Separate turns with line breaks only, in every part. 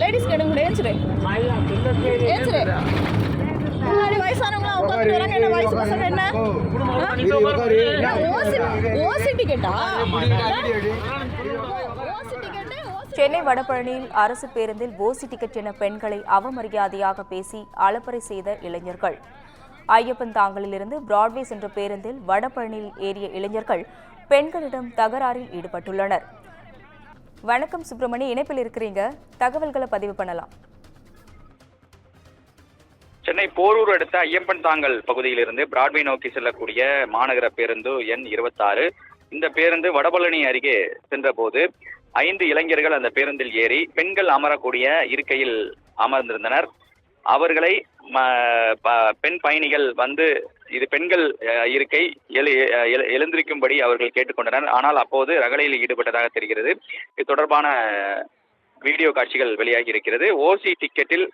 Ladies கேடுங்க முன்னாடி வயசானவங்களா உட்கார்ந்து வராங்க. என்ன வயசு பசங்க என்ன ஓசி டிக்கெட்டா?
சென்னை வடபழனியில் அரசு பேருந்தில் ஓசி டிக்கெட் என பெண்களை அவமரியாதையாக பேசி அலப்பறை செய்த இளைஞர்கள். ஐயப்பன் தாங்கலிலிருந்து பிராட்வே சென்ற பேருந்தில் வடபழனியில் ஏறிய இளைஞர்கள் பெண்களிடம் தகராறில் ஈடுபட்டுள்ளனர். வணக்கம் சுப்பிரமணி, இணைப்பில் இருக்கிறீங்க, தகவல்களை பதிவு பண்ணலாம்.
சென்னை போரூர் அடுத்த ஐயப்பன் தாங்கல் பகுதியிலிருந்து பிராட்வே நோக்கி செல்லக்கூடிய மாநகர பேருந்து எண் 26. இந்த பேருந்து வடபழனி அருகே சென்ற போது 5 இளைஞர்கள் அந்த பேருந்தில் ஏறி பெண்கள் அமரக்கூடிய இருக்கையில் அமர்ந்திருந்தனர். அவர்களை பெண் பயணிகள் வந்து இது பெண்கள் இருக்கை எழுந்திருக்கும்படி அவர்கள் கேட்டுக்கொண்டனர். ஆனால் அப்போது ரகளையில் ஈடுபட்டதாக தெரிகிறது. இது தொடர்பான வீடியோ காட்சிகள் வெளியாகி இருக்கிறது. ஓசி டிக்கெட்டில்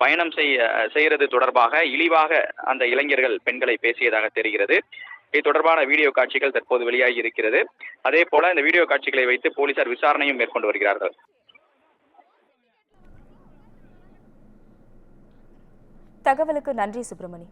பயணம் செய்யறது தொடர்பாக இழிவாக அந்த இளைஞர்கள் பெண்களை பேசியதாக தெரிகிறது. இது தொடர்பான வீடியோ காட்சிகள் தற்போது வெளியாகி இருக்கிறது. அதே போல இந்த வீடியோ காட்சிகளை வைத்து போலீசார் விசாரணையும் மேற்கொண்டு வருகிறார்கள்.
தகவலுக்கு நன்றி சுப்பிரமணி.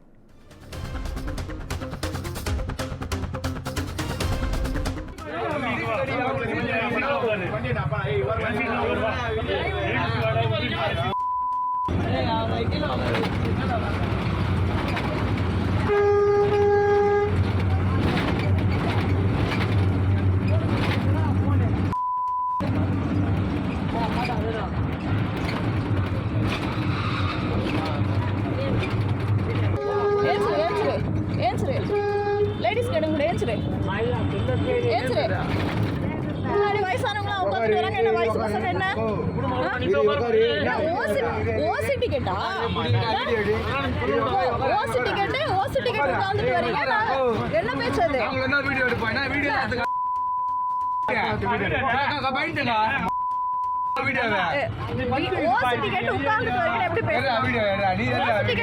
லேடிஸ் கேடுங்க முன்னாடி வயசானவங்களா உட்கார்ந்து வராங்க. என்ன வயசு பசங்க என்ன ஓசி டிக்கெட்டா? ஓசி டிக்கெட் உட்கார்ந்துட்டு வரீங்க. என்ன பேச்சு அது? ஓசி டிக்கெட் உட்கார்ந்துட்டு வரீங்க எப்படி பேசுறீங்க?